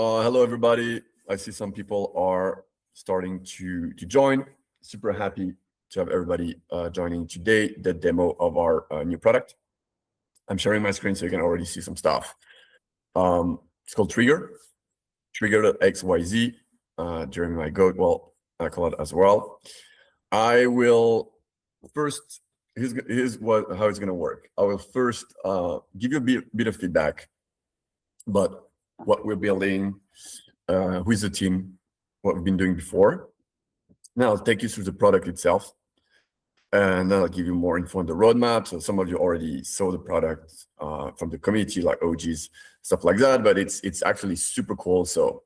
Hello, everybody. I see some people are starting to join. Super happy to have everybody joining today, the demo of our new product. I'm sharing my screen so you can already see some stuff. It's called Trigr, Trigr.xyz. Jeremy, my goat, well, I call it as well. I will first, here's how it's going to work. I will first give you a bit of feedback, but what we're building, who is the team, what we've been doing before. Now I'll take you through the product itself, and then I'll give you more info on the roadmap. So some of you already saw the product from the community, like OGs, stuff like that, but it's actually super cool. So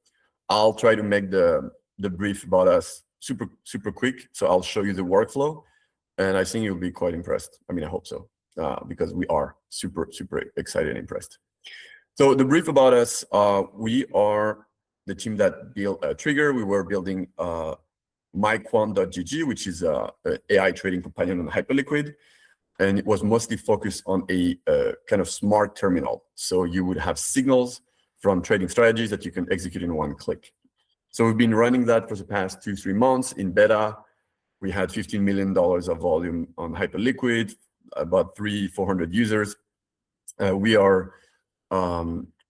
I'll try to make the brief about us super quick. So I'll show you the workflow, and I think you'll be quite impressed. I mean, I hope so, because we are super excited and impressed. So the brief about us, we are the team that built Trigr. We were building myquant.gg, which is an AI trading companion on Hyperliquid. And it was mostly focused on a kind of smart terminal. So you would have signals from trading strategies that you can execute in one click. So we've been running that for the past 2-3 months in beta. We had $15 million of volume on Hyperliquid, about 300-400 users. We are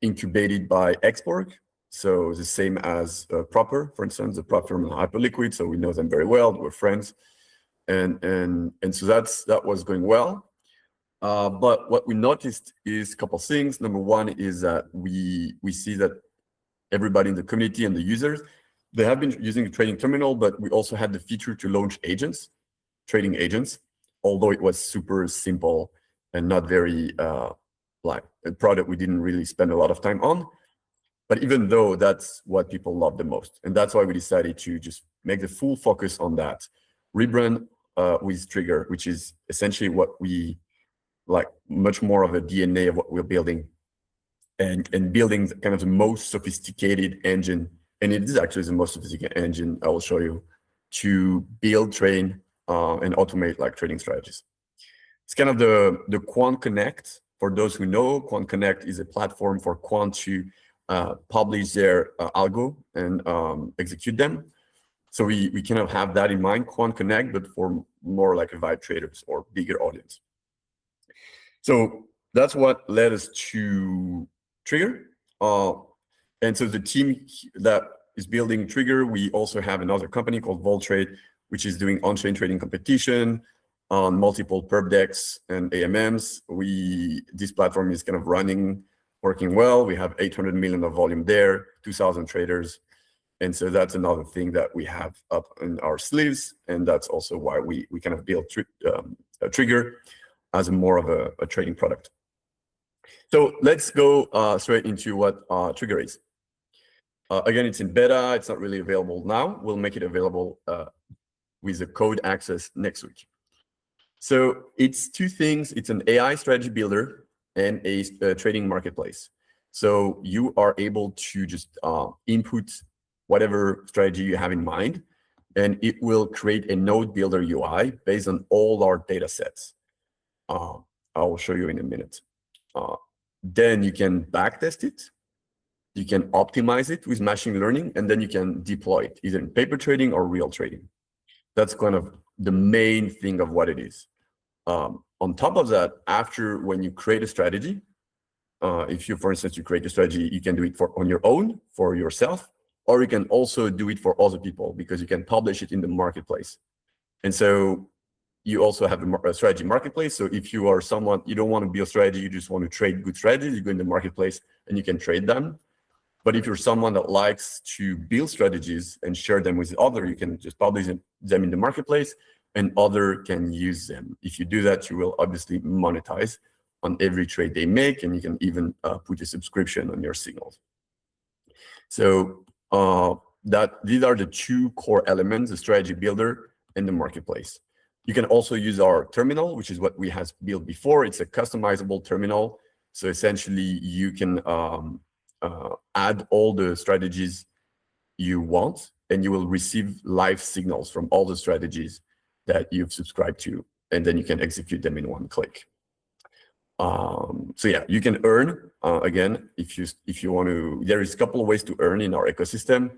incubated by Xborg, so the same as Proper, for instance, the Proper from Hyperliquid. So we know them very well. We're friends, and so that was going well. But what we noticed is a couple of things. Number one is that we see that everybody in the community and the users, they have been using the trading terminal, but we also had the feature to launch agents, trading agents, although it was super simple and not very like a product we didn't really spend a lot of time on. But even though that's what people love the most, and that's why we decided to just make the full focus on that, rebrand with Trigr, which is essentially what we like, much more of a DNA of what we're building, and building kind of the most sophisticated engine, and it is actually the most sophisticated engine I will show you, to build, train, and automate like trading strategies. It's kind of the Quant Connect. For those who know, Quant Connect is a platform for quant to publish their algo and execute them. So we kind of have that in mind, Quant Connect, but for more like a vibe traders or bigger audience. So that's what led us to Trigr. And so the team that is building Trigr, we also have another company called VolTrade, which is doing on-chain trading competition on multiple perp decks and AMMs. This platform is kind of working well. We have 800 million of volume there, 2,000 traders. And so that's another thing that we have up in our sleeves. And that's also why we kind of built Trigr as more of a trading product. So let's go straight into what Trigr is. Again, it's in beta. It's not really available now. We'll make it available with the code access next week. So it's two things. It's an AI strategy builder and a trading marketplace. So you are able to just input whatever strategy you have in mind, and it will create a node builder UI based on all our data sets. I will show you in a minute. Then you can backtest it. You can optimize it with machine learning, and then you can deploy it either in paper trading or real trading. That's kind of the main thing of what it is. On top of that, when you create a strategy, if you, for instance, you create a strategy, you can do it on your own, for yourself, or you can also do it for other people, because you can publish it in the marketplace. And so you also have a strategy marketplace. So if you are someone, you don't want to build strategy, you just want to trade good strategies, you go in the marketplace and you can trade them. But if you're someone that likes to build strategies and share them with others, you can just publish them in the marketplace, and other can use them. If you do that, you will obviously monetize on every trade they make, and you can even put a subscription on your signals. So these are the two core elements: the strategy builder and the marketplace. You can also use our terminal, which is what we have built before. It's a customizable terminal. So essentially, you can add all the strategies you want, and you will receive live signals from all the strategies that you've subscribed to, and then you can execute them in one click. So yeah, you can earn again if you want to. There is a couple of ways to earn in our ecosystem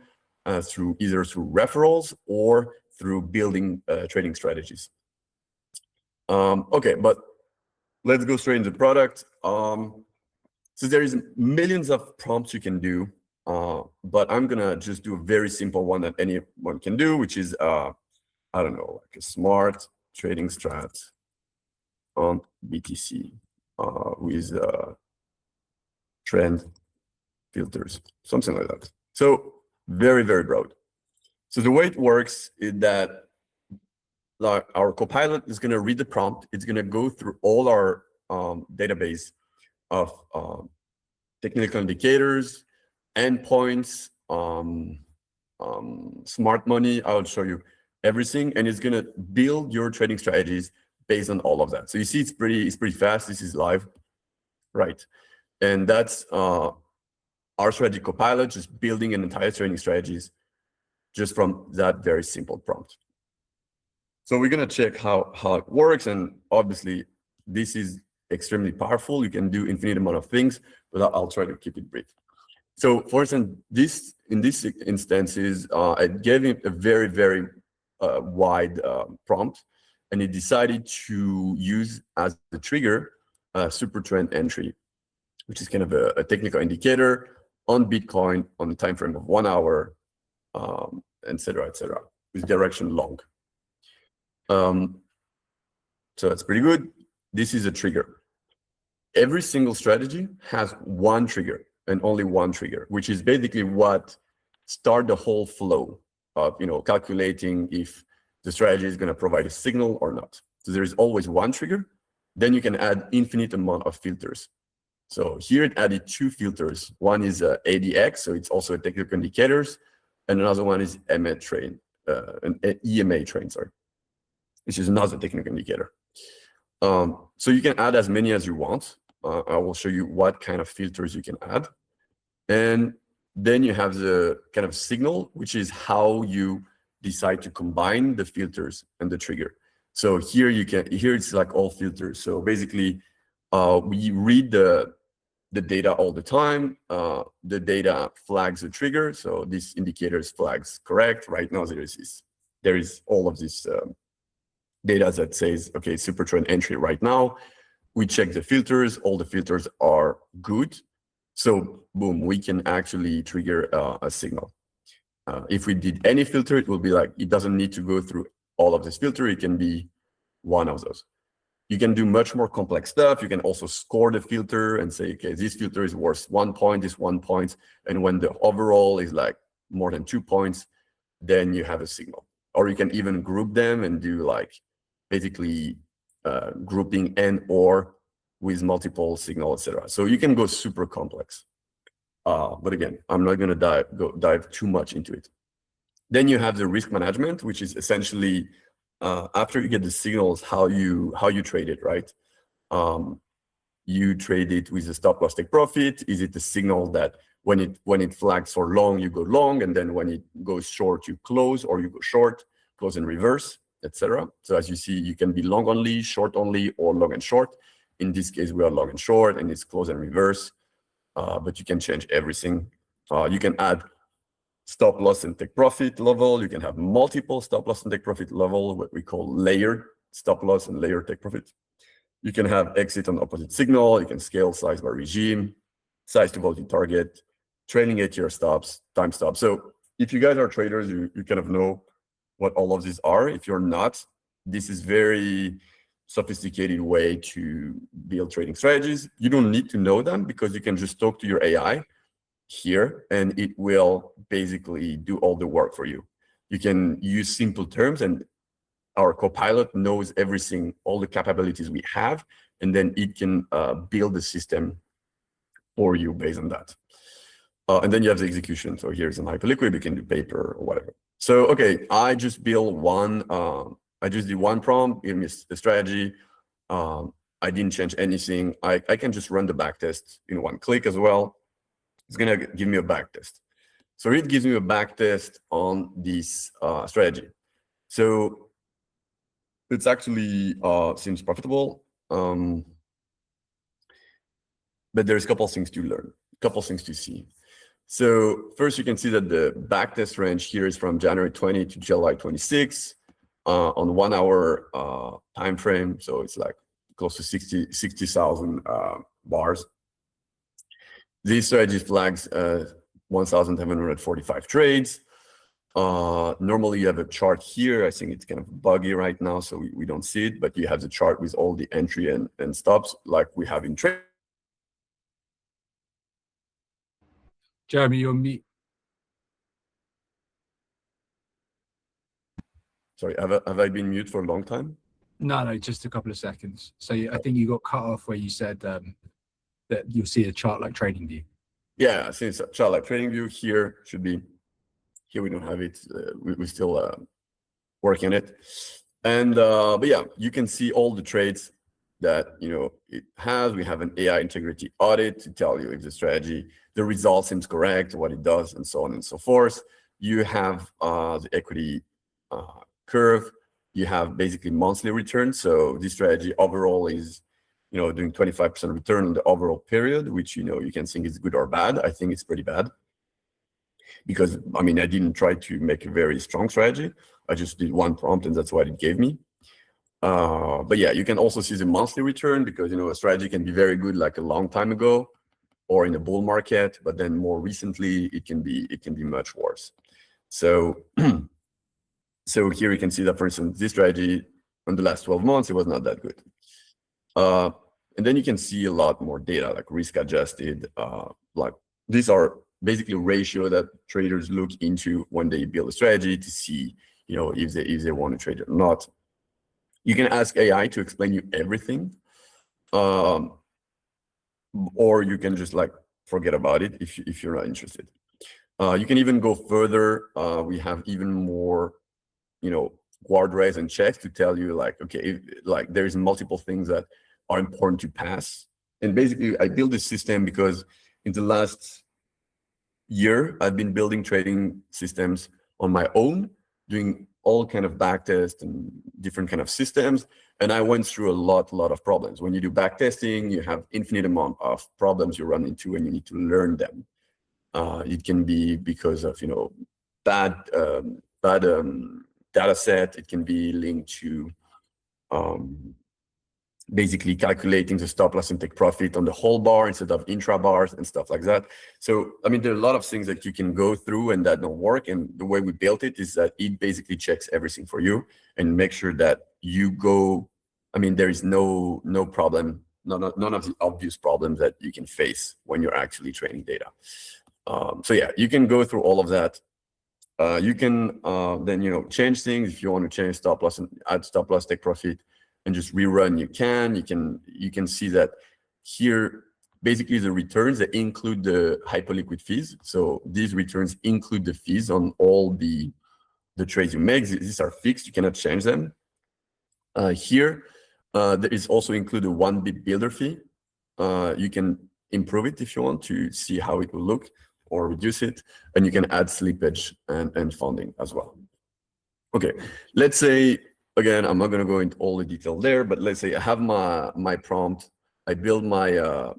through either through referrals or through building trading strategies. Okay, but let's go straight into the product. So there is millions of prompts you can do, but I'm gonna just do a very simple one that anyone can do, which is I don't know, like a smart trading strat on BTC with trend filters, something like that. So very, very broad. So the way it works is that our Copilot is going to read the prompt. It's going to go through all our database of technical indicators, endpoints, smart money. I'll show you everything, and it's going to build your trading strategies based on all of that. So you see, it's pretty fast. This is live, right? And that's our strategy Copilot, just building an entire trading strategies just from that very simple prompt. So we're going to check how it works. And obviously, this is extremely powerful. You can do infinite amount of things, but I'll try to keep it brief. So for instance, in this instances, I gave him a very, very wide prompt, and he decided to use as the trigger super trend entry, which is kind of a technical indicator on Bitcoin on the time frame of 1 hour, et cetera, with direction long. So that's pretty good. This is a trigger. Every single strategy has one trigger and only one trigger, which is basically what start the whole flow of calculating if the strategy is going to provide a signal or not. So there is always one trigger. Then you can add infinite amount of filters. So here it added two filters. One is ADX, so it's also a technical indicators, and another one is EMA train, an EMA train, sorry, which is another technical indicator. So you can add as many as you want. I will show you what kind of filters you can add. And then you have the kind of signal, which is how you decide to combine the filters and the trigger. So here it's like all filters. So basically, we read the data all the time. The data flags the trigger. So this indicators flags correct. Right now there is all of this data that says, okay, super trend entry right now. We check the filters. All the filters are good. So boom, we can actually trigger a signal. If we did any filter, it will be like, it doesn't need to go through all of this filter. It can be one of those. You can do much more complex stuff. You can also score the filter and say, okay, this filter is worth 1 point, this 1 point. And when the overall is like more than 2 points, then you have a signal. Or you can even group them and do like basically grouping and or with multiple signal, etc. So you can go super complex. But again, I'm not going to dive too much into it. Then you have the risk management, which is essentially after you get the signals, how you trade it, right? You trade it with a stop loss take profit. Is it a signal that when it flags for long, you go long, and then when it goes short, you close, or you go short, close and reverse, etc. So as you see, you can be long only, short only, or long and short. In this case, we are long and short, and it's close and reverse. But you can change everything. You can add stop loss and take profit level. You can have multiple stop loss and take profit level, what we call layered stop loss and layered take profit. You can have exit on opposite signal. You can scale size by regime, size to volume target, trailing ATR stops, time stops. So if you guys are traders, you kind of know what all of these are. If you're not, this is very sophisticated way to build trading strategies. You don't need to know them because you can just talk to your AI here and it will basically do all the work for you. You can use simple terms and our Copilot knows everything, all the capabilities we have, and then it can build the system for you based on that. And then you have the execution. So here's an Hyperliquid, you can do paper or whatever. So, okay, I just built one, I just did one prompt, give me a strategy. I didn't change anything. I can just run the backtest in one click as well. It's gonna give me a backtest. So it gives me a backtest on this strategy. So it's actually seems profitable. but there's a couple things to learn, a couple things to see. So first, you can see that the backtest range here is from January 20 to July 26 on 1 hour time frame. So it's like close to 60,000 bars. This strategy flags 1,745 trades. Normally you have a chart here. I think it's kind of buggy right now, so we don't see it, but you have the chart with all the entry and stops like we have in trade. Jeremy, you're on mute. Sorry, have I been mute for a long time? No, just a couple of seconds. So I think you got cut off where you said that you'll see a chart like TradingView. Yeah, since a chart like TradingView here should be, here we don't have it. We're still working on it. And, but yeah, you can see all the trades that, it has. We have an AI integrity audit to tell you if the strategy, the result seems correct, what it does, and so on and so forth. You have the equity curve. You have basically monthly return. So this strategy overall is, doing 25% return on the overall period, which, you can think is good or bad. I think it's pretty bad because, I didn't try to make a very strong strategy. I just did one prompt and that's what it gave me. But yeah, you can also see the monthly return because, a strategy can be very good like a long time ago or in a bull market, but then more recently it can be much worse. So, so here you can see that, for instance, this strategy in the last 12 months, it was not that good. And then you can see a lot more data like risk adjusted, like these are basically ratio that traders look into when they build a strategy to see, if they want to trade it or not. You can ask AI to explain you everything, or you can just like forget about it if you're not interested. You can even go further. We have even more, guardrails and checks to tell you like, okay, like there's multiple things that are important to pass. And basically, I built this system because in the last year, I've been building trading systems on my own, doing all kind of backtest and different kind of systems. And I went through a lot of problems. When you do backtesting, you have infinite amount of problems you run into and you need to learn them. It can be because of, bad data set. It can be linked to basically calculating the stop loss and take profit on the whole bar instead of intra bars and stuff like that. So, there are a lot of things that you can go through and that don't work. And the way we built it is that it basically checks everything for you and make sure that you go, there is no problem, none of the obvious problems that you can face when you're actually trading data. So yeah, you can go through all of that. You can then, change things if you want to change stop loss and add stop loss, take profit, and just rerun. You can see that here, basically the returns that include the hyperliquid fees. So these returns include the fees on all the trades you make. These are fixed, you cannot change them. Here, there is also included 1 bit builder fee. You can improve it if you want to see how it will look or reduce it. And you can add slippage and funding as well. Okay, let's say, again, I'm not going to go into all the detail there, but let's say I have my prompt, I build my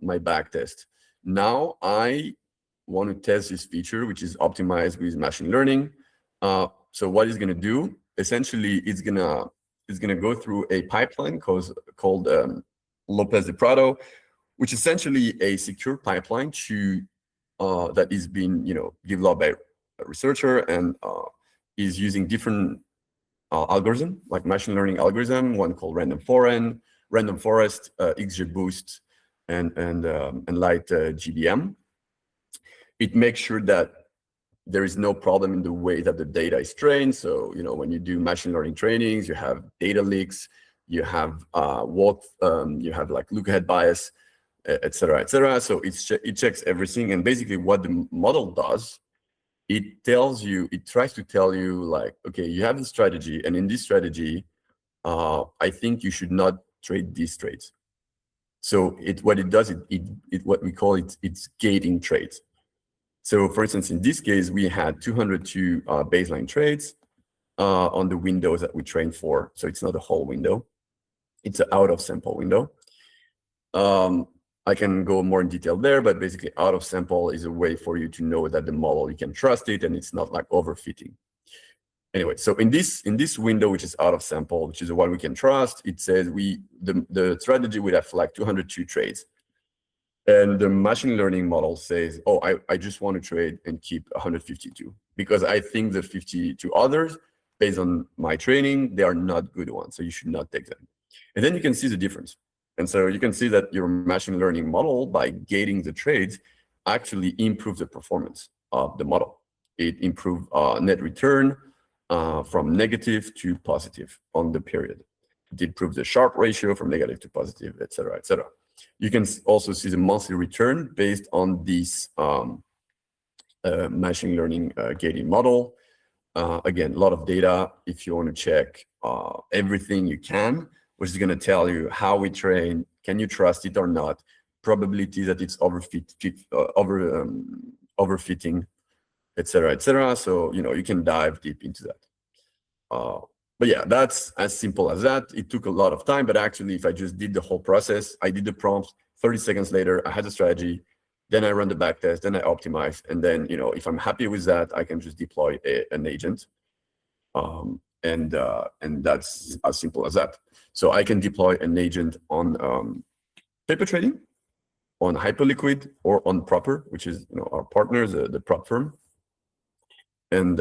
backtest. Now I want to test this feature, which is optimized with machine learning. So what it's going to do, essentially, it's going to go through a pipeline called Lopez de Prado, which is essentially a secure pipeline to that is being developed by a researcher and is using different algorithm, like machine learning algorithm, one called random forest, XGBoost, and light GBM. It makes sure that there is no problem in the way that the data is trained. So when you do machine learning trainings, you have data leaks, you have you have like look-ahead bias, et cetera, et cetera. So it checks everything, and basically what the model does, it tries to tell you like, okay, you have this strategy, and in this strategy, I think you should not trade these trades. So what it does, what we call it's gating trades. So for instance, in this case, we had 202 baseline trades on the windows that we trained for. So it's not a whole window, it's an out of sample window. I can go more in detail there, but basically out of sample is a way for you to know that the model, you can trust it and it's not like overfitting. Anyway, so in this window, which is out of sample, which is the one we can trust, it says the strategy would have like 202 trades. And the machine learning model says, oh, I just want to trade and keep 152 because I think the 52 others, based on my training, they are not good ones. So you should not take them. And then you can see the difference. And so you can see that your machine learning model, by gating the trades, actually improves the performance of the model. It improved net return from negative to positive on the period. It improves the Sharpe ratio from negative to positive, et cetera, et cetera. You can also see the monthly return based on this machine learning gating model. Again, a lot of data. If you want to check everything you can, which is going to tell you how we train, can you trust it or not, probability that it's overfitting, et cetera, et cetera. So, you can dive deep into that. But yeah, that's as simple as that. It took a lot of time, but actually, if I just did the whole process, I did the prompts, 30 seconds later, I had the strategy, then I run the backtest, then I optimize, and then, if I'm happy with that, I can just deploy an agent. And that's as simple as that. So I can deploy an agent on paper trading, on Hyperliquid, or on Proper, which is our partner, the prop firm, and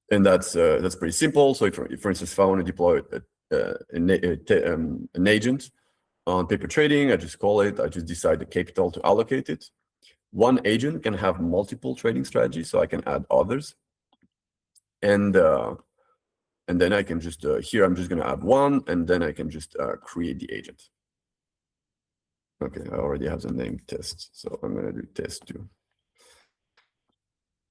that's pretty simple. So if, for instance, if I want to deploy an agent on paper trading, I just call it. I just decide the capital to allocate it. One agent can have multiple trading strategies, so I can add others. And then I can just here I'm just going to add one, and then I can just create the agent. Okay, I already have the name test, so I'm going to do test 2.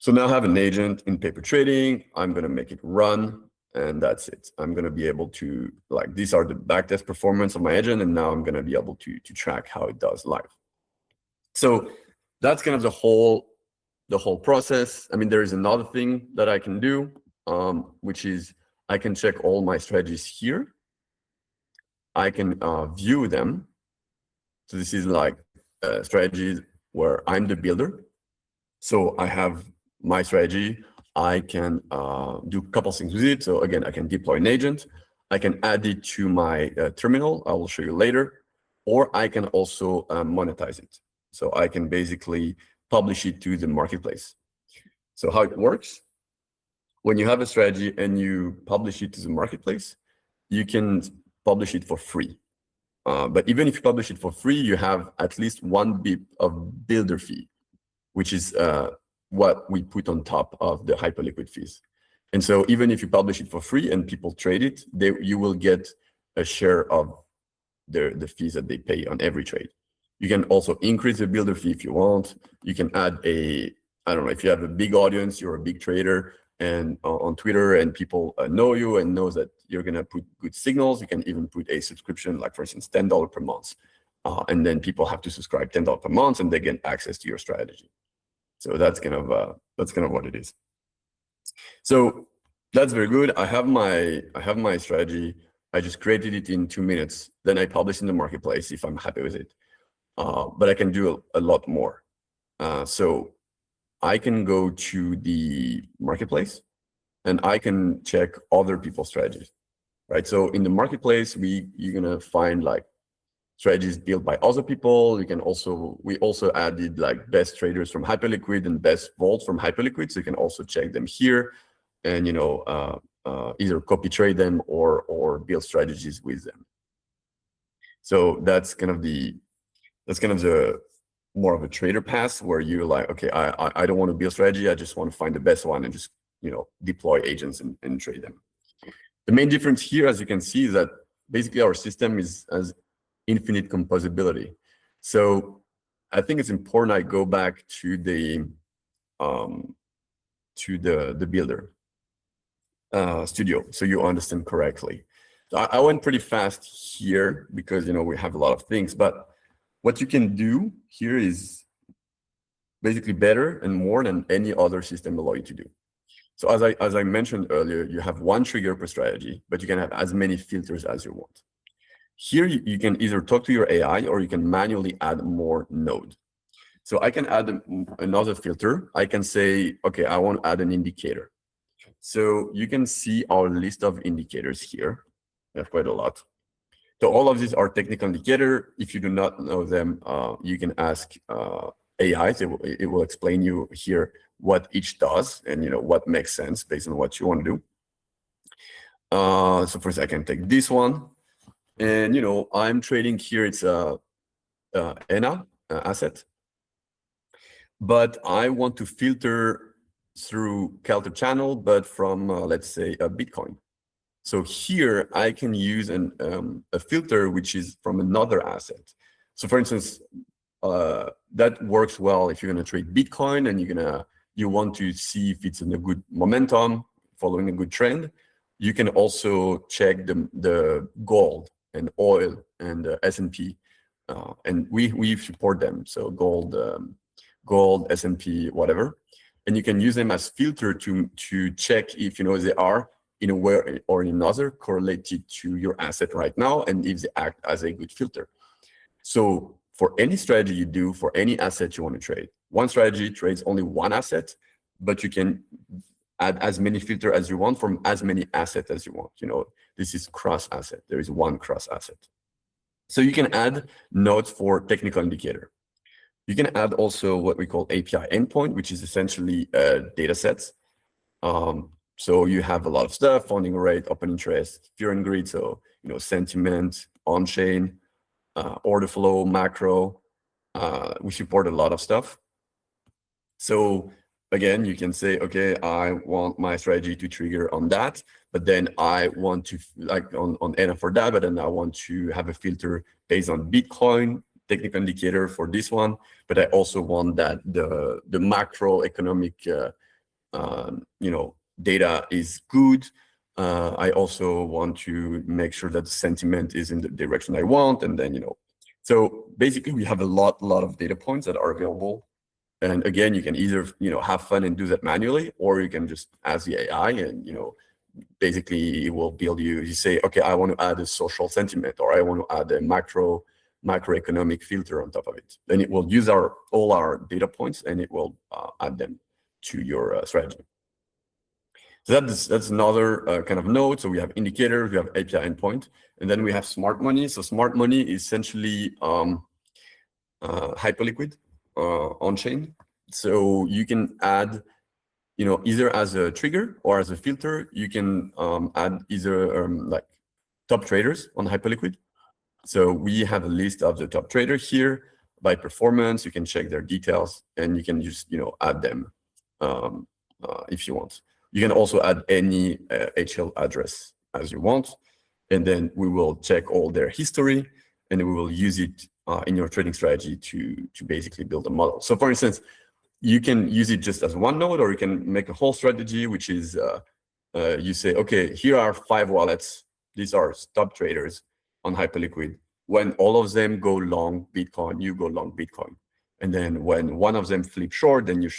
So now I have an agent in paper trading. I'm going to make it run, and that's it. I'm going to be able to, like, these are the backtest performance of my agent, and now I'm going to be able to track how it does live. So that's kind of the whole process. I mean, there is another thing that I can do, which is I can check all my strategies here. I can view them. So this is like strategies where I'm the builder. So I have my strategy. I can do a couple things with it. So again, I can deploy an agent. I can add it to my terminal. I will show you later. Or I can also monetize it. So I can basically publish it to the marketplace. So how it works, when you have a strategy and you publish it to the marketplace, you can publish it for free. But even if you publish it for free, you have at least 1 bp of builder fee, which is what we put on top of the Hyperliquid fees. And so even if you publish it for free and people trade it, you will get a share of the fees that they pay on every trade. You can also increase the builder fee if you want. You can add I don't know, if you have a big audience, you're a big trader, and on Twitter, and people know you and knows that you're going to put good signals, you can even put a subscription, like for instance, $10 per month. And then people have to subscribe $10 per month and they get access to your strategy. So that's kind of what it is. So that's very good. I have my strategy. I just created it in 2 minutes. Then I publish in the marketplace if I'm happy with it. But I can do a lot more. So I can go to the marketplace and I can check other people's strategies, right? So in the marketplace, you're gonna find like strategies built by other people. We also added like best traders from Hyperliquid and best vaults from Hyperliquid. So you can also check them here and, either copy trade them or build strategies with them. So that's kind of the more of a trader path where you're like, okay, I don't want to build strategy. I just want to find the best one and just, deploy agents and trade them. The main difference here, as you can see, is that basically our system has infinite composability. So I think it's important I go back to the builder studio so you understand correctly. So I went pretty fast here because we have a lot of things, but what you can do here is basically better and more than any other system allow you to do. So as I mentioned earlier, you have one trigger per strategy, but you can have as many filters as you want. Here, you can either talk to your AI or you can manually add more node. So I can add another filter. I can say, okay, I want to add an indicator. So you can see our list of indicators here. We have quite a lot. So all of these are technical indicator. If you do not know them, you can ask AI. It will explain you here what each does and what makes sense based on what you want to do. So first I can take this one, and I'm trading here. It's a ENA asset, but I want to filter through Kelter channel, but from let's say a Bitcoin. So here I can use a filter which is from another asset. So for instance, that works well if you're going to trade Bitcoin and you want to see if it's in a good momentum, following a good trend. You can also check the gold and oil and S&P, and we support them. So gold, S&P, whatever, and you can use them as filter to check if they are in a way or in another correlated to your asset right now, and if they act as a good filter. So for any strategy you do, for any asset you want to trade, one strategy trades only one asset, but you can add as many filters as you want from as many assets as you want. This is cross asset. There is one cross asset. So you can add nodes for technical indicator. You can add also what we call API endpoint, which is essentially data sets. So you have a lot of stuff: funding rate, open interest, fear and greed. So sentiment, on-chain, order flow, macro. We support a lot of stuff. So again, you can say, okay, I want my strategy to trigger on that, but then I want to on ENA for that, but then I want to have a filter based on Bitcoin technical indicator for this one, but I also want that the macroeconomic data is good. I also want to make sure that the sentiment is in the direction I want, and then so basically we have a lot of data points that are available. And again, you can either have fun and do that manually, or you can just ask the AI, and basically it will build you. You say, okay, I want to add a social sentiment, or I want to add a macroeconomic filter on top of it. Then it will use all our data points, and it will add them to your strategy. So that's another kind of node. So we have indicators, we have API endpoint, and then we have smart money. So smart money is essentially Hyperliquid on-chain. So you can add, either as a trigger or as a filter. You can add either like top traders on Hyperliquid. So we have a list of the top traders here by performance. You can check their details, and you can just add them if you want. You can also add any HL address as you want, and then we will check all their history, and we will use it in your trading strategy to basically build a model. So for instance, you can use it just as one node, or you can make a whole strategy, which is you say, okay, here are 5 wallets. These are top traders on Hyperliquid. When all of them go long Bitcoin, you go long Bitcoin. And then when one of them flips short, then you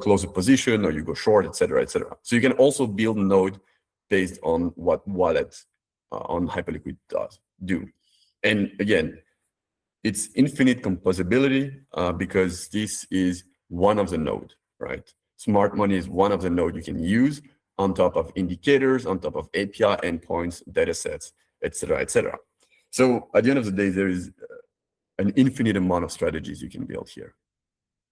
close a position, or you go short, etc., etc. So you can also build a node based on what wallet on Hyperliquid do. And again, it's infinite composability because this is one of the node, right? Smart money is one of the node you can use on top of indicators, on top of API endpoints, data sets, etc., etc. So at the end of the day, there is an infinite amount of strategies you can build here.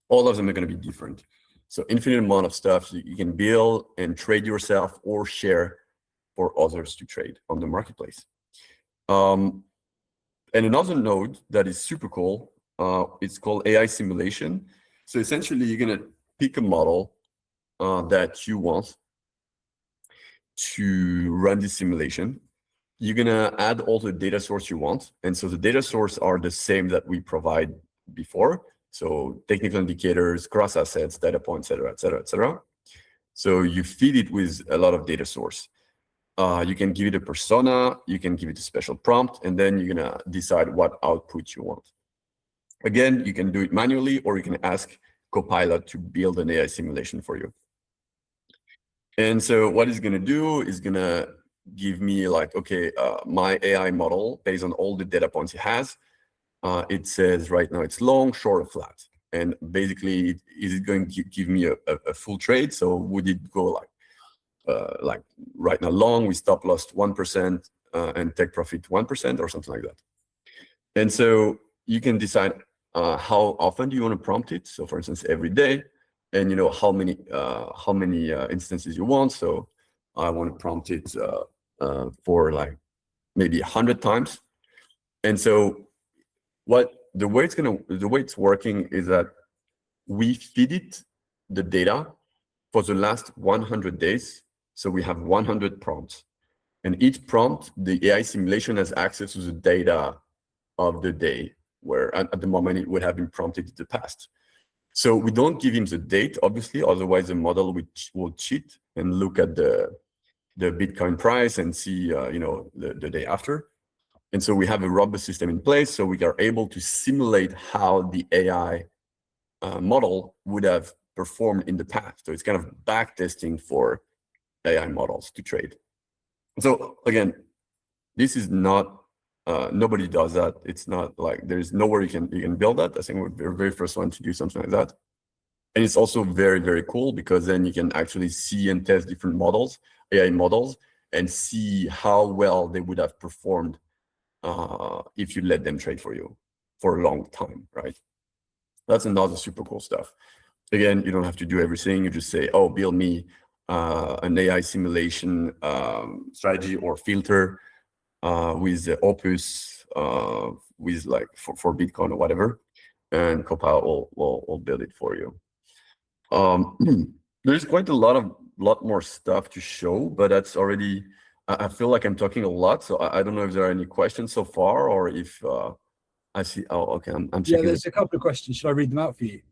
All of them are going to be different. So infinite amount of stuff you can build and trade yourself or share for others to trade on the marketplace. And another node that is super cool, it's called AI simulation. So essentially, you're going to pick a model that you want to run this simulation. You're going to add all the data source you want. And so the data source are the same that we provide before. So technical indicators, cross assets, data points, et cetera, et cetera, et cetera. So you feed it with a lot of data source. You can give it a persona, you can give it a special prompt, and then you're going to decide what output you want. Again, you can do it manually, or you can ask Copilot to build an AI simulation for you. And so what it's going to do is going to give me like, okay, my AI model based on all the data points it has. It says right now it's long, short, or flat. And basically, is it going to give me a full trade? So would it go like right now long, we stop loss 1% and take profit 1% or something like that. And so you can decide how often do you want to prompt it. So for instance, every day, and how many instances you want. So I want to prompt it for like maybe 100 times. And so the way it's working is that we feed it the data for the last 100 days. So we have 100 prompts, and each prompt, the AI simulation has access to the data of the day, where at the moment it would have been prompted in the past. So we don't give him the date, obviously, otherwise the model will cheat and look at the Bitcoin price and see the day after. And so we have a robust system in place, so we are able to simulate how the AI model would have performed in the past. So it's kind of backtesting for AI models to trade. So again, this is not nobody does that. It's not like there's nowhere you can build that. I think we're the very first one to do something like that. And it's also very, very cool because then you can actually see and test different models, AI models, and see how well they would have performed if you let them trade for you for a long time, right? That's another super cool stuff. Again, you don't have to do everything. You just say, oh, build me an AI simulation strategy or filter with the Opus, with like for Bitcoin or whatever, and Copilot will build it for you. There's quite a lot more stuff to show, but that's already. I feel like I'm talking a lot, so I don't know if there are any questions so far, or if I see. Oh, okay. I'm checking. Yeah, there's a couple of questions. Should I read them out for you,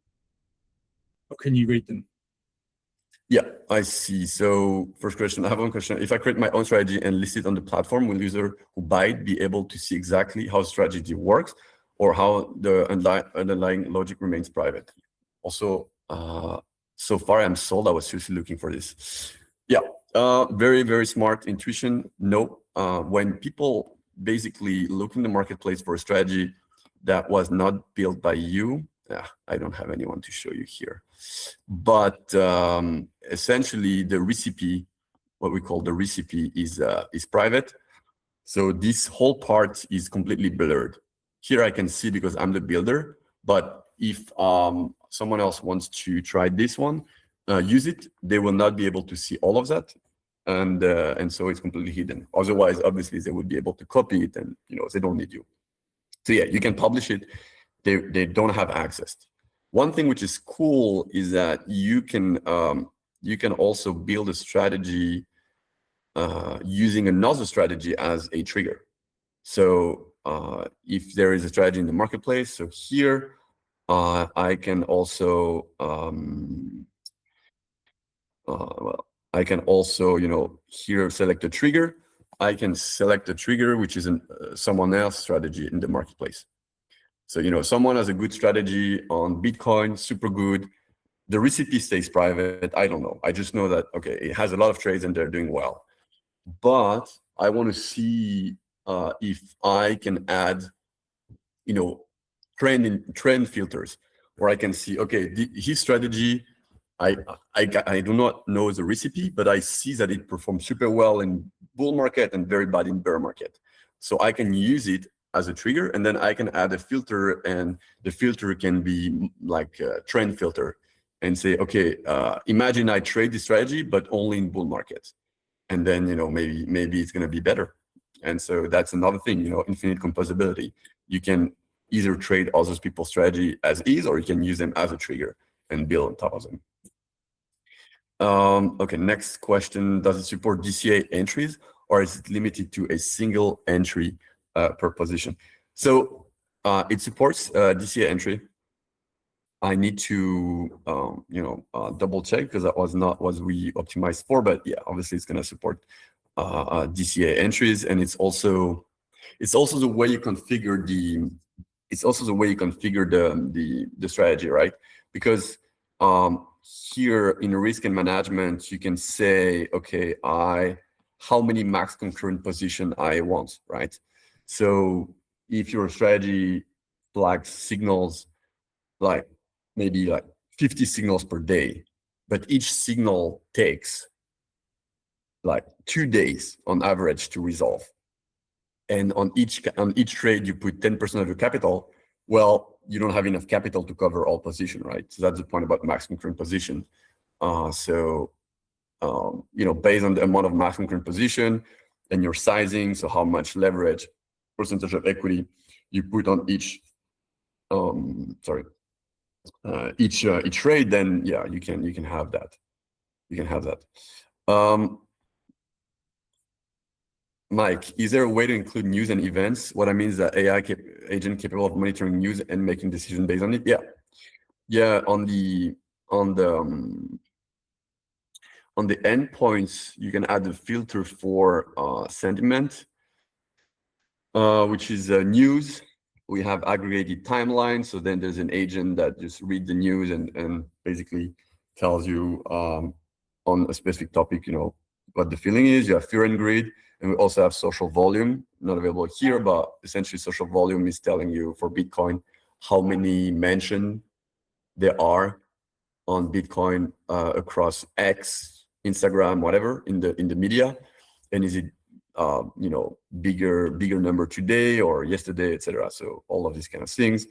or can you read them? Yeah, I see. So first question, I have one question. If I create my own strategy and list it on the platform, will user who buy it be able to see exactly how strategy works or how the underlying logic remains private? Also, so far I'm sold. I was seriously looking for this. Yeah, very, very smart intuition. No, when people basically look in the marketplace for a strategy that was not built by you, I don't have anyone to show you here. But essentially, the recipe, what we call the recipe, is private. So this whole part is completely blurred. Here I can see because I'm the builder. But if someone else wants to try this one, use it, they will not be able to see all of that, and so it's completely hidden. Otherwise, obviously, they would be able to copy it, and they don't need you. So yeah, you can publish it. They don't have access. One thing which is cool is that you can also build a strategy using another strategy as a trigger. So if there is a strategy in the marketplace, so here I can also I can also here select a trigger. I can select a trigger which is someone else's strategy in the marketplace. So someone has a good strategy on Bitcoin, super good. The recipe stays private. I don't know. I just know that, okay, it has a lot of trades and they're doing well. But I want to see if I can add, trend filters, where I can see, okay, his strategy, I do not know the recipe, but I see that it performs super well in bull market and very bad in bear market. So I can use it as a trigger, and then I can add a filter, and the filter can be like a trend filter, and say, okay, imagine I trade this strategy, but only in bull markets, and then maybe it's going to be better. And so that's another thing, infinite composability. You can either trade other people's strategy as is, or you can use them as a trigger and build on top of them. Okay, next question. Does it support DCA entries, or is it limited to a single entry per position? So it supports DCA entry. I need to double check because that was not what we optimized for, but yeah, obviously it's going to support DCA entries, and it's also the way you configure the strategy, right? Because here in risk and management, you can say, okay, I how many max concurrent position I want, right? So if your strategy flags signals like maybe like 50 signals per day, but each signal takes like 2 days on average to resolve, and on each trade you put 10% of your capital, well, you don't have enough capital to cover all position, right? So that's the point about max concurrent position. Based on the amount of max concurrent position and your sizing, so how much leverage, percentage of equity you put on each trade, then yeah, you can have that. Mike, is there a way to include news and events? What I mean is that AI agent capable of monitoring news and making decisions based on it. Yeah. On the endpoints, you can add a filter for sentiment, which is news. We have aggregated timelines. So then there's an agent that just reads the news and basically tells you on a specific topic, what the feeling is. You have fear and greed. And we also have social volume, not available here, but essentially social volume is telling you for Bitcoin how many mentions there are on Bitcoin across X, Instagram, whatever in the media, and is it bigger number today or yesterday, etc. So all of these kind of things.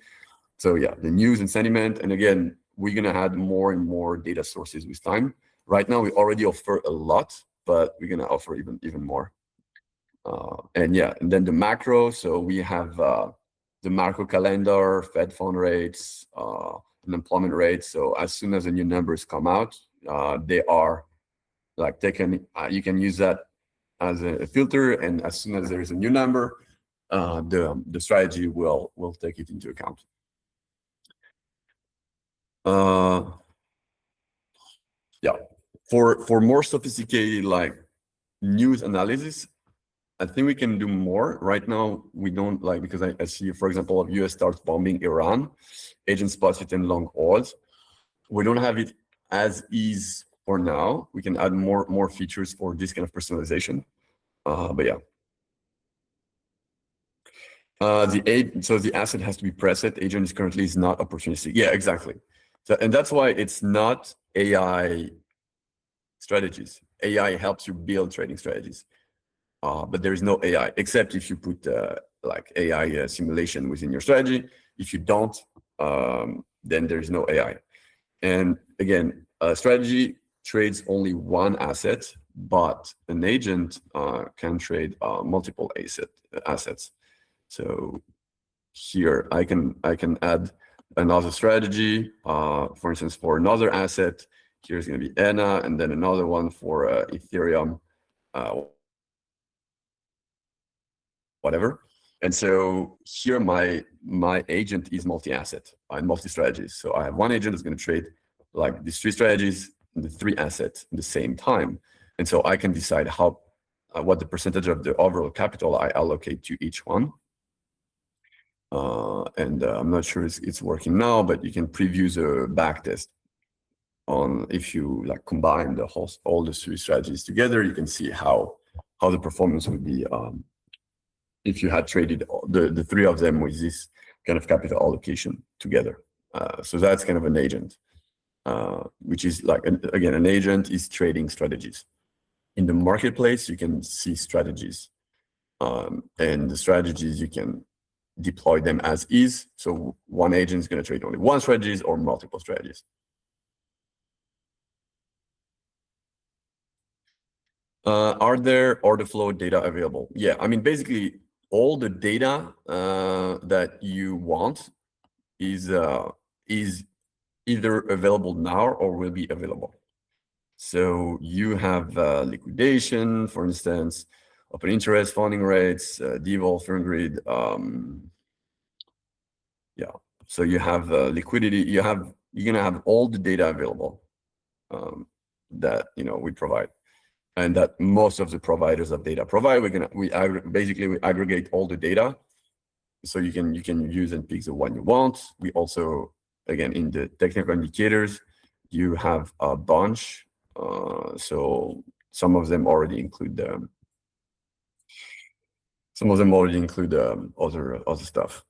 So yeah, the news and sentiment, and again, we're gonna add more and more data sources with time. Right now, we already offer a lot, but we're gonna offer even more. And then the macro. So we have the macro calendar, Fed fund rates, unemployment rates. So as soon as the new numbers come out, they are like taken. You can use that as a filter, and as soon as there is a new number, the strategy will take it into account. For more sophisticated like news analysis, I think we can do more. Right now, we don't because I see, for example, if US starts bombing Iran, agent spots it in long odds. We don't have it as is for now. We can add more features for this kind of personalization. But yeah. So the asset has to be preset. Agent currently is not opportunistic. Yeah, exactly. So, and that's why it's not AI strategies. AI helps you build trading strategies. But there is no AI, except if you put like AI simulation within your strategy. If you don't, then there's no AI. And again, a strategy trades only one asset, but an agent can trade multiple assets. So here I can add another strategy, for instance, for another asset. Here's going to be ENA, and then another one for Ethereum. Whatever. And so here my agent is multi-asset and multi-strategies. So I have one agent that's going to trade like these 3 strategies and the 3 assets at the same time. And so I can decide what the percentage of the overall capital I allocate to each one. I'm not sure it's working now, but you can preview the backtest on if you like combine all the 3 strategies together. You can see how the performance would be if you had traded the 3 of them with this kind of capital allocation together. So that's kind of an agent, which is like, again, an agent is trading strategies. In the marketplace, you can see strategies. And the strategies, you can deploy them as is. So one agent is going to trade only one strategies or multiple strategies. Are there order flow data available? Yeah, I mean, basically, all the data that you want is either available now or will be available. So you have liquidation, for instance, open interest, funding rates, default, fear and greed. So you have liquidity. You're gonna have all the data available that we provide. And that most of the providers of data provide. We aggregate all the data, so you can use and pick the one you want. We also, again, in the technical indicators, you have a bunch. So some of them already include Some of them already include other stuff.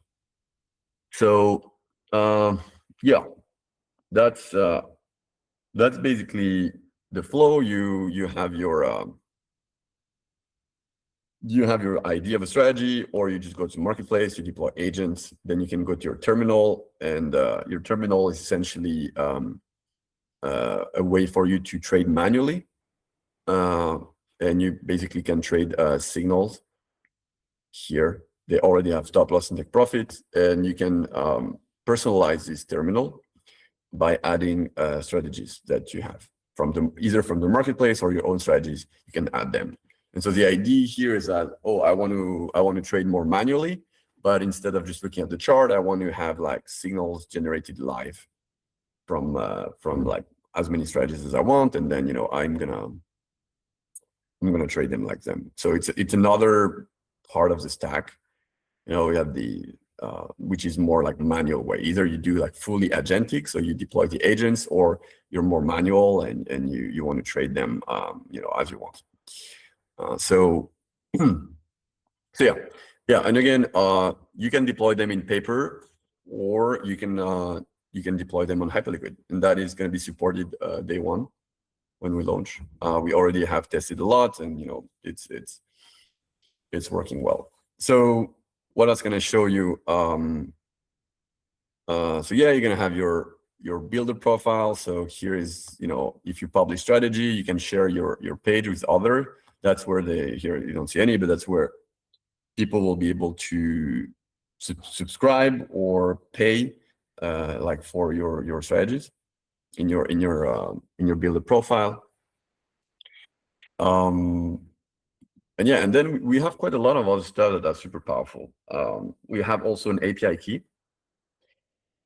So yeah, that's basically the flow. You have your idea of a strategy, or you just go to marketplace, you deploy agents, then you can go to your terminal, and your terminal is essentially a way for you to trade manually, and you basically can trade signals here. They already have stop loss and take profit, and you can personalize this terminal by adding strategies that you have either from the marketplace or your own strategies. You can add them. And so the idea here is that, I want to trade more manually, but instead of just looking at the chart, I want to have like signals generated live from like as many strategies as I want, and then I'm gonna trade them like them. So it's another part of the stack. We have the which is more like manual way. Either you do like fully agentic, so you deploy the agents, or you're more manual and you want to trade them as you want. So yeah, and again, you can deploy them in paper, or you can deploy them on Hyperliquid, and that is going to be supported day one when we launch. We already have tested a lot, and it's working well. So what I was going to show you, so yeah, you're going to have your builder profile. So here is, if you publish strategy, you can share your page with other. That's where here you don't see any, but that's where people will be able to subscribe or pay like for your strategies in your builder profile. And yeah, and then we have quite a lot of other stuff that are super powerful. We have also an API key.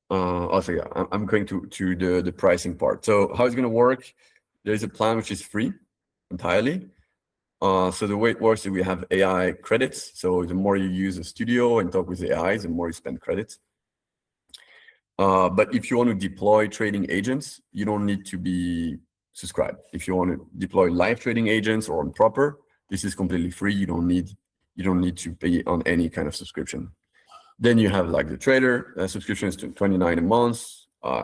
Also, yeah, I'm going to the pricing part. So how it's going to work? There's a plan which is free entirely. So the way it works is we have AI credits. So the more you use a studio and talk with AIs, the more you spend credits. But if you want to deploy trading agents, you don't need to be subscribed. If you want to deploy live trading agents or on proper, this is completely free. You don't need to pay on any kind of subscription. Then you have like the trader subscription is $29 a month,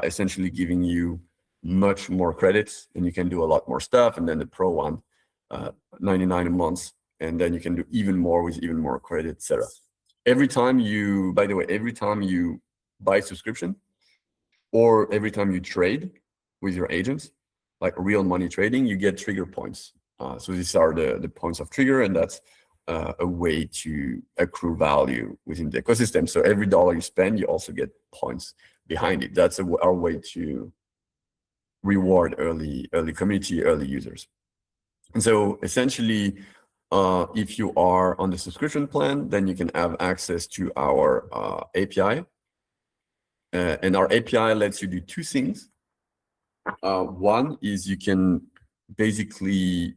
essentially giving you much more credits, and you can do a lot more stuff. And then the pro one, $99 a month, and then you can do even more with even more credit, etc. Every time you buy subscription, or every time you trade with your agents, like real money trading, you get Trigr points. So these are the points of Trigr, and that's a way to accrue value within the ecosystem. So every dollar you spend, you also get points behind it. That's our way to reward early community, early users. And so essentially, if you are on the subscription plan, then you can have access to our API. And our API lets you do two things. One is you can basically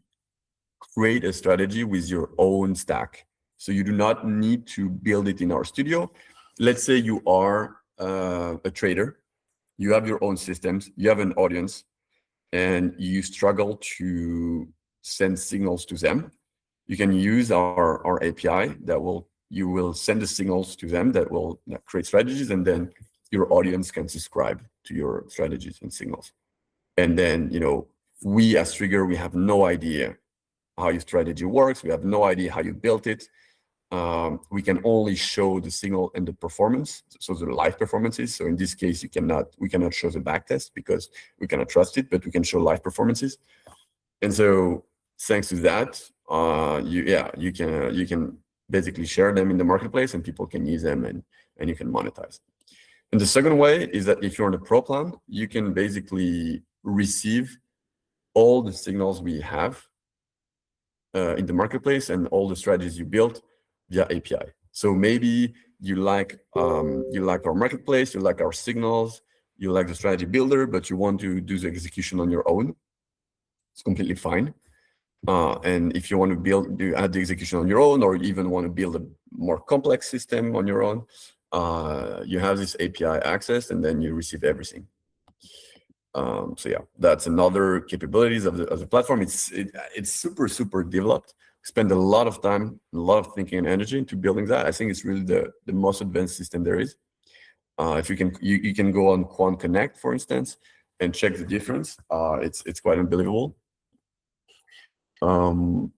create a strategy with your own stack. So you do not need to build it in our studio. Let's say you are a trader, you have your own systems, you have an audience, and you struggle to send signals to them. You can use our API you will send the signals to them that will create strategies, and then your audience can subscribe to your strategies and signals. And then, we as Trigr, we have no idea how your strategy works. We have no idea how you built it. We can only show the signal and the performance, so the live performances. So in this case, we cannot show the backtest because we cannot trust it, but we can show live performances. And so thanks to that, you can basically share them in the marketplace, and people can use them, and you can monetize. And the second way is that if you're on a pro plan, you can basically receive all the signals we have in the marketplace and all the strategies you built via API. So maybe you like our marketplace, you like our signals, you like the strategy builder, but you want to do the execution on your own. It's completely fine. And if you want to add the execution on your own, or even want to build a more complex system on your own, you have this API access, and then you receive everything. So yeah, that's another capabilities of the platform. It's super developed. spend a lot of time, a lot of thinking and energy into building that. I think it's really the most advanced system there is. If you can go on Quant Connect, for instance, and check the difference. It's quite unbelievable. And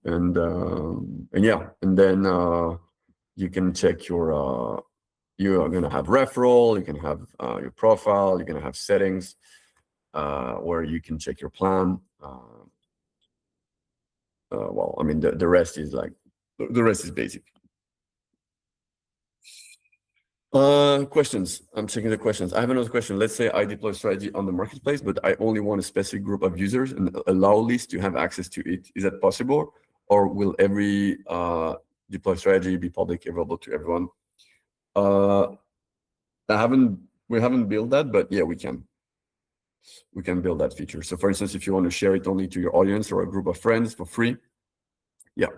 yeah, and then you can check your you are gonna have referral, you can have your profile, you're gonna have settings where you can check your plan. Well, I mean, the rest is like the rest is basic. Questions. I'm checking the questions. I have another question. Let's say I deploy strategy on the marketplace, but I only want a specific group of users and allow least to have access to it. Is that possible? Or will every deploy strategy be public, available to everyone? We haven't built that, but yeah, we can build that feature. So for instance, if you want to share it only to your audience or a group of friends for free, yeah,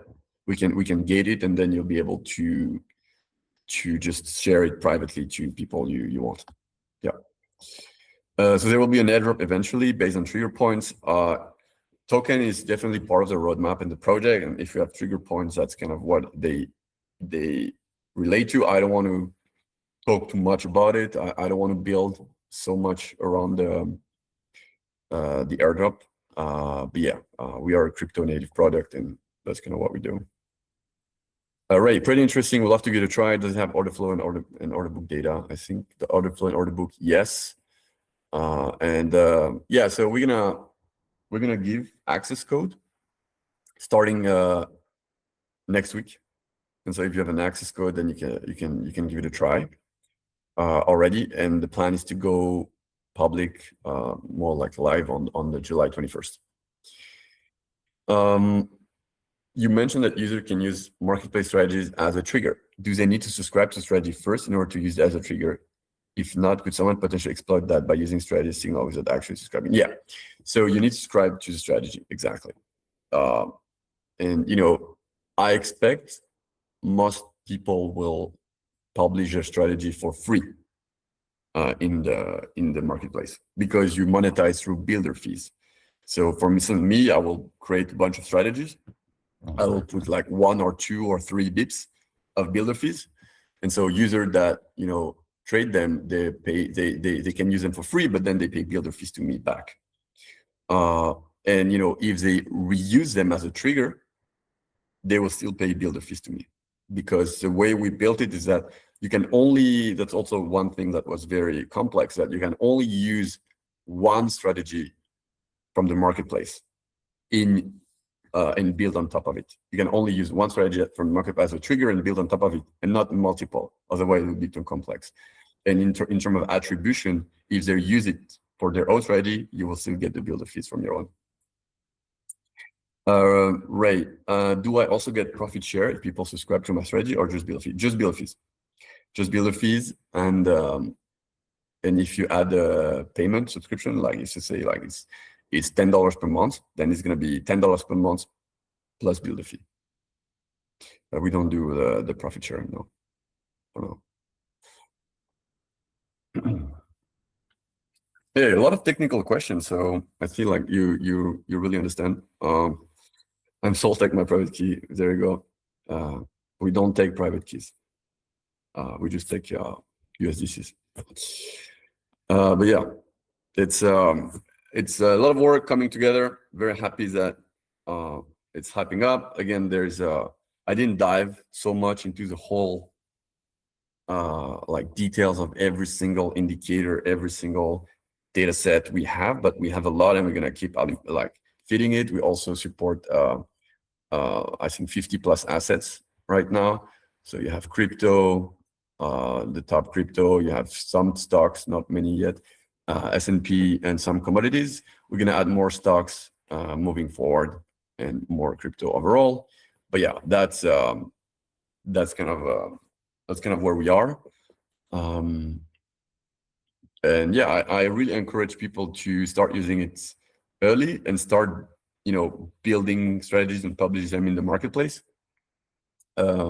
we can gate it, and then you'll be able to just share it privately to people you want. Yeah. So there will be an airdrop eventually based on trigger points. Token is definitely part of the roadmap in the project, and if you have trigger points, that's kind of what they relate to. I don't want to talk too much about it. I don't want to build so much around the airdrop. But yeah, we are a crypto native product, and that's kind of what we do. Ray, pretty interesting. We'll have to give it a try. Does it have order flow and order book data? I think the order flow and order book, yes. Yeah, so we're gonna give access code starting next week. And so if you have an access code, then you can give it a try already. And the plan is to go public, more like live on the July 21st. You mentioned that user can use marketplace strategies as a trigger. Do they need to subscribe to strategy first in order to use it as a trigger? If not, could someone potentially exploit that by using strategy signal without actually subscribing? Yeah, so you need to subscribe to the strategy, exactly. And I expect most people will publish a strategy for free in the marketplace, because you monetize through builder fees. So for instance, me, I will create a bunch of strategies. I will put like 1 or 2 or 3 bips of builder fees, and so user that trade them, they can use them for free, but then they pay builder fees to me back. And if they reuse them as a trigger, they will still pay builder fees to me, because the way we built it is that you can only, that's also one thing that was very complex, that you can only use one strategy from the marketplace and build on top of it. You can only use one strategy from the marketplace as a trigger and build on top of it, and not multiple. Otherwise, it would be too complex. And in terms of attribution, if they use it for their own strategy, you will still get the builder fees from your own. Ray, do I also get profit share if people subscribe to my strategy, or just builder fees? Just builder fees. Just builder fees, and if you add a payment subscription, like if you say like it's $10 per month, then it's going to be $10 per month plus builder fee. We don't do the profit sharing, no. Oh, no. Yeah, a lot of technical questions, so I feel like you really understand. I'm Soltech, my private key. There you go. We don't take private keys. We just take USDCs. But yeah, it's a lot of work coming together. Very happy that it's hyping up. Again, I didn't dive so much into the whole like details of every single indicator, every single data set we have, but we have a lot, and we're gonna keep like feeding it. We also support I think 50+ assets right now. So you have crypto, the top crypto, you have some stocks, not many yet, S&P, and some commodities. We're gonna add more stocks moving forward, and more crypto overall. But yeah, that's kind of where we are. And yeah, I really encourage people to start using it early and start building strategies and publish them in the marketplace. I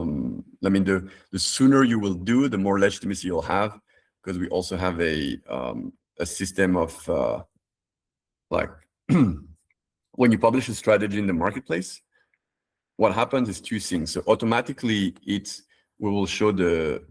mean, the sooner you will do, the more legitimacy you'll have, because we also have a system of like when you publish a strategy in the marketplace, what happens is two things. So automatically we will show the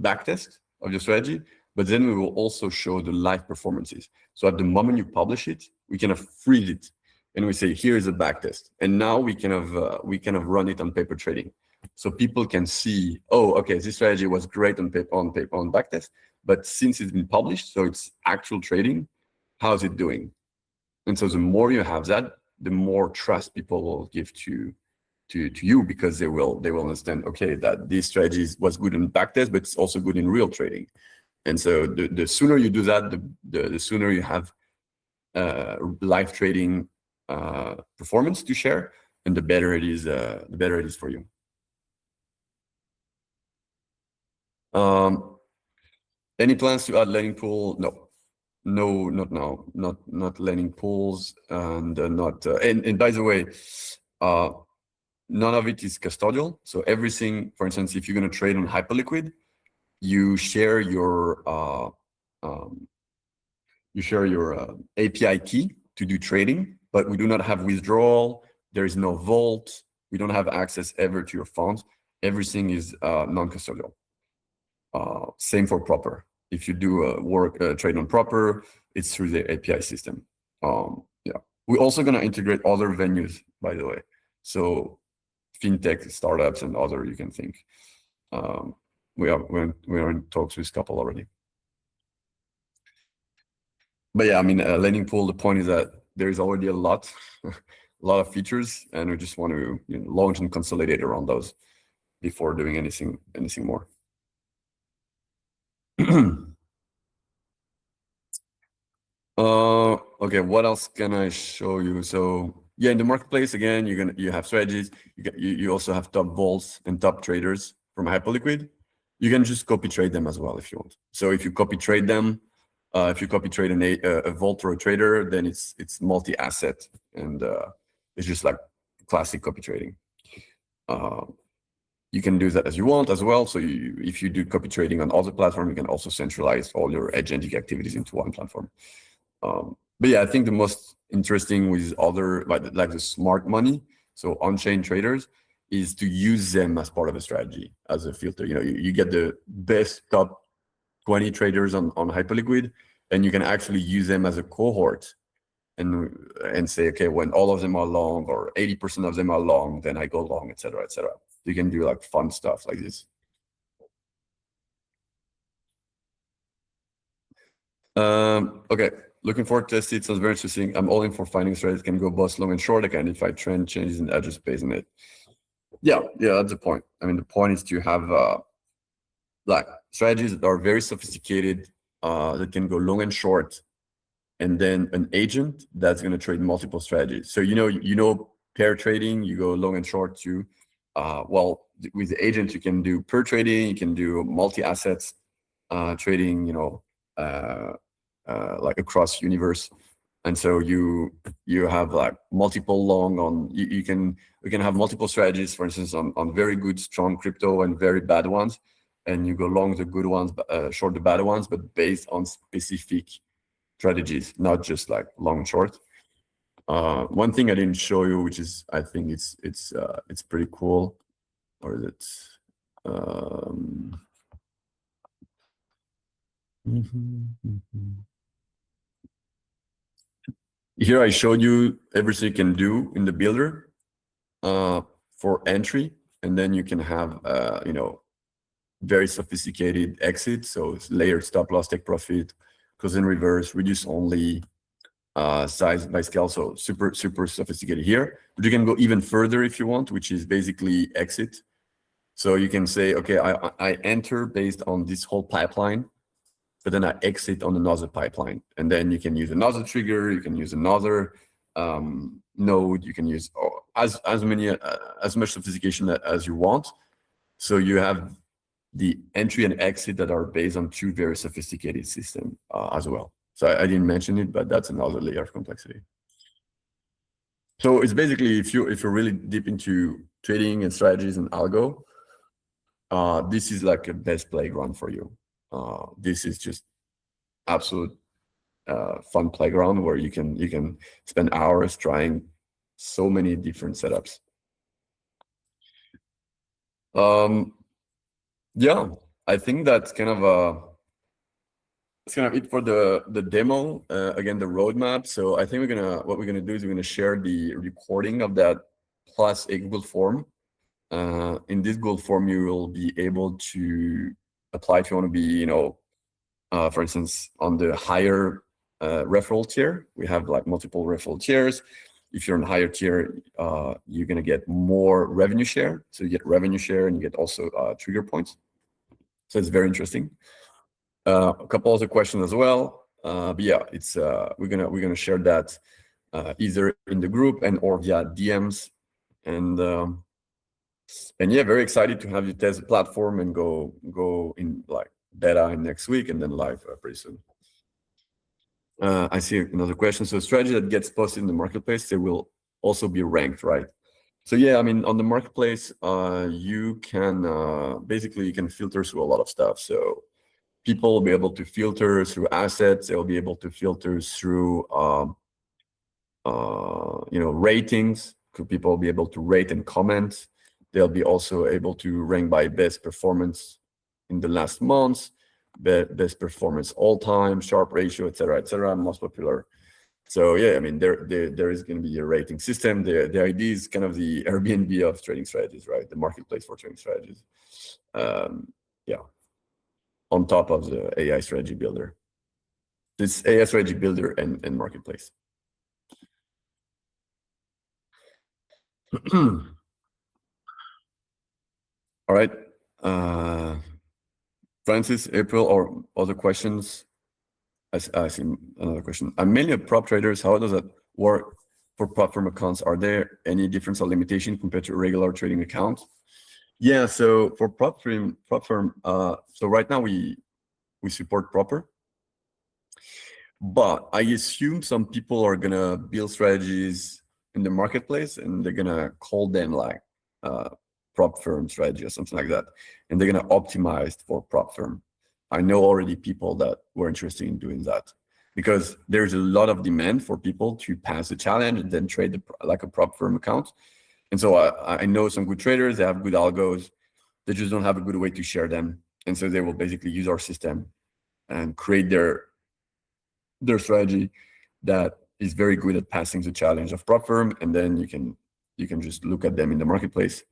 backtest of your strategy, but then we will also show the live performances. So at the moment you publish it, we kind of freeze it and we say, here is a backtest. And now we kind of run it on paper trading. So people can see, oh, okay, this strategy was great on backtest, but since it's been published, so it's actual trading, how's it doing? And so the more you have that, the more trust people will give to you, because they will understand, okay, that this strategy was good in backtest, but it's also good in real trading. And so the sooner you do that, the sooner you have live trading performance to share, and the better it is for you. Any plans to add lending pool? No, not now. Not lending pools, and not. And by the way, none of it is custodial. So everything, for instance, if you're going to trade on Hyperliquid, you share your API key to do trading, but we do not have withdrawal. There is no vault. We don't have access ever to your funds. Everything is non-custodial. Same for Proper. If you do trade on Proper, it's through the API system. Yeah, we're also going to integrate other venues, by the way. So fintech startups and other you can think. We are in talks with a couple already. But yeah, I mean, lending pool. The point is that there is already a lot of features, and we just want to launch and consolidate around those before doing anything more. Okay, what else can I show you? So yeah, in the marketplace, again, you have strategies. You also have top vaults and top traders from Hyperliquid. You can just copy trade them as well if you want. So if you copy trade them, if you copy trade a vault or a trader, then it's multi-asset, and it's just like classic copy trading. You can do that as you want as well. So if you do copy trading on other platforms, you can also centralize all your agentic activities into one platform. But yeah, I think the most interesting with other like the smart money, so on-chain traders, is to use them as part of a strategy as a filter. You get the best top 20 traders on Hyperliquid, and you can actually use them as a cohort and say, okay, when all of them are long or 80% of them are long, then I go long, etc., etc. You can do like fun stuff like this. Okay, looking forward to test it. Sounds very interesting. I'm all in for finding strategies can go both long and short. I can identify trend changes and edges based on it. Yeah, that's the point. I mean, the point is to have like strategies that are very sophisticated, that can go long and short, and then an agent that's going to trade multiple strategies. So pair trading, you go long and short too. Well, with the agent, you can do pair trading, you can do multi-assets trading, like across universe. And so you have like multiple long on, you can have multiple strategies, for instance, on very good, strong crypto and very bad ones. And you go long the good ones, short the bad ones, but based on specific strategies, not just like long and short. One thing I didn't show you, which is, I think it's pretty cool, or is it? Here I showed you everything you can do in the builder for entry, and then you can have very sophisticated exit. So it's layered stop loss, take profit, close in reverse, reduce only, size by scale. So super sophisticated here. But you can go even further if you want, which is basically exit. So you can say, okay, I enter based on this whole pipeline, but then I exit on another pipeline. And then you can use another trigger, you can use another node, you can use as much sophistication as you want. So you have the entry and exit that are based on two very sophisticated systems as well. So I didn't mention it, but that's another layer of complexity. So it's basically, if you're really deep into trading and strategies and algo, this is like a best playground for you. This is just absolute fun playground where you can spend hours trying so many different setups. Yeah, I think that's kind of it for the demo. Again, the roadmap. So I think what we're gonna do is we're gonna share the recording of that plus a Google form. In this Google form, you will be able to apply if you want to be, for instance, on the higher referral tier. We have like multiple referral tiers. If you're in higher tier, you're gonna get more revenue share. So you get revenue share and you get also trigger points. So it's very interesting. A couple other questions as well. But yeah, it's we're gonna share that either in the group and or via DMs. And yeah, very excited to have you test the platform and go in like beta in next week and then live pretty soon. I see another question. So strategy that gets posted in the marketplace, they will also be ranked, right? So yeah, I mean, on the marketplace, you can basically you can filter through a lot of stuff. So people will be able to filter through assets. They'll be able to filter through ratings. People will be able to rate and comment. They'll be also able to rank by best performance in the last months, best performance all time, Sharp ratio, etc., most popular. So yeah, I mean, there is going to be a rating system. The idea is kind of the Airbnb of trading strategies, right? The marketplace for trading strategies. Yeah, on top of the AI strategy builder. It's AI strategy builder and marketplace. All right. Francis, April, or other questions? I see another question. I'm mainly a prop traders. How does that work for prop firm accounts? Are there any difference or limitation compared to a regular trading account? Yeah, so for prop firm, so right now we support proper. But I assume some people are gonna build strategies in the marketplace and they're gonna call them like prop firm strategy or something like that. And they're gonna optimize for prop firm. I know already people that were interested in doing that because there's a lot of demand for people to pass the challenge and then trade like a prop firm account. And so I know some good traders, they have good algos, they just don't have a good way to share them. And so they will basically use our system and create their strategy that is very good at passing the challenge of prop firm, and then you can just look at them in the marketplace.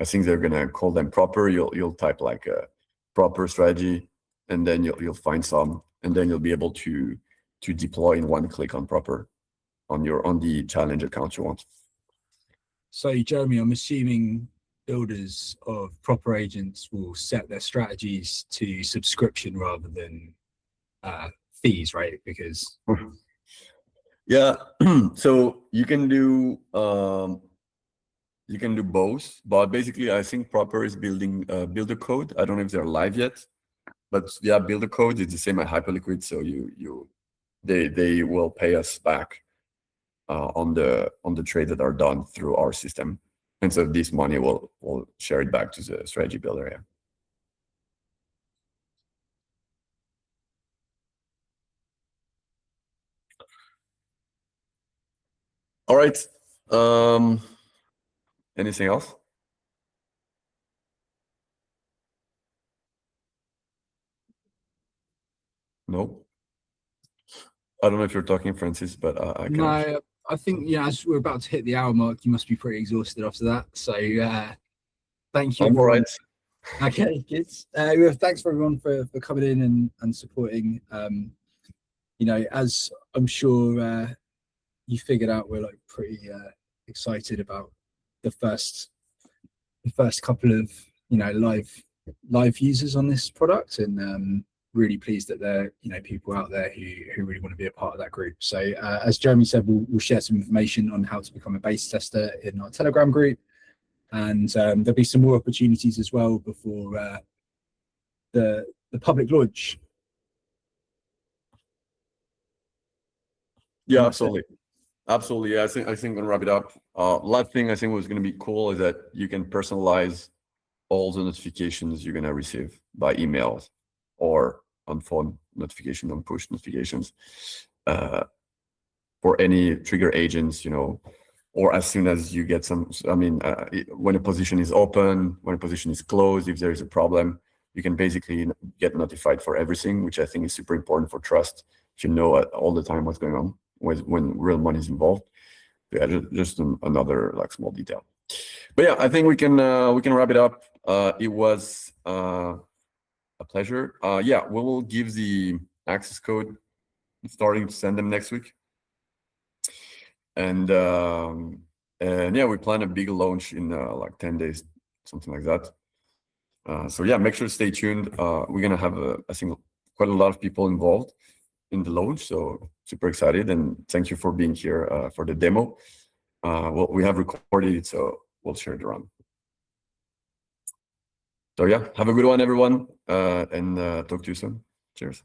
I think they're gonna call them proper. You'll type like a proper strategy, and then you'll find some, and then you'll be able to deploy in one click on proper on the challenge account you want. So Jeremy, I'm assuming builders of proper agents will set their strategies to subscription rather than fees, right? Because yeah, so you can do both, but basically I think proper is building builder code. I don't know if they're live yet, but yeah, builder code is the same at Hyperliquid. So they will pay us back on the trades that are done through our system, and so this money will share it back to the strategy builder. Yeah. All right. Anything else? No. I don't know if you're talking, Francis, but I can. No, I think as we're about to hit the hour mark, you must be pretty exhausted after that. So thank you. I'm all right. Okay, good. Thanks for everyone for coming in and supporting. As I'm sure you figured out, we're like pretty excited about the first couple of live users on this product, and really pleased that there are people out there who really want to be a part of that group. So as Jeremy said, we'll share some information on how to become a base tester in our Telegram group, and there'll be some more opportunities as well before the public launch. Yeah, absolutely. Yeah, I think I'm gonna wrap it up. Last thing I think was gonna be cool is that you can personalize all the notifications you're gonna receive by emails or on phone notification, on push notifications for any Trigr agents, or as soon as you get some, I mean, when a position is open, when a position is closed, if there is a problem, you can basically get notified for everything, which I think is super important for trust. You know all the time what's going on when real money is involved. Yeah, just another like small detail. But yeah, I think we can wrap it up. It was a pleasure. Yeah, we will give the access code, starting to send them next week. And yeah, we plan a big launch in like 10 days, something like that. So yeah, make sure to stay tuned. We're gonna have I think quite a lot of people involved in the launch, so super excited, and thank you for being here for the demo. Well, we have recorded it, so we'll share it around. So yeah, have a good one, everyone, and talk to you soon. Cheers.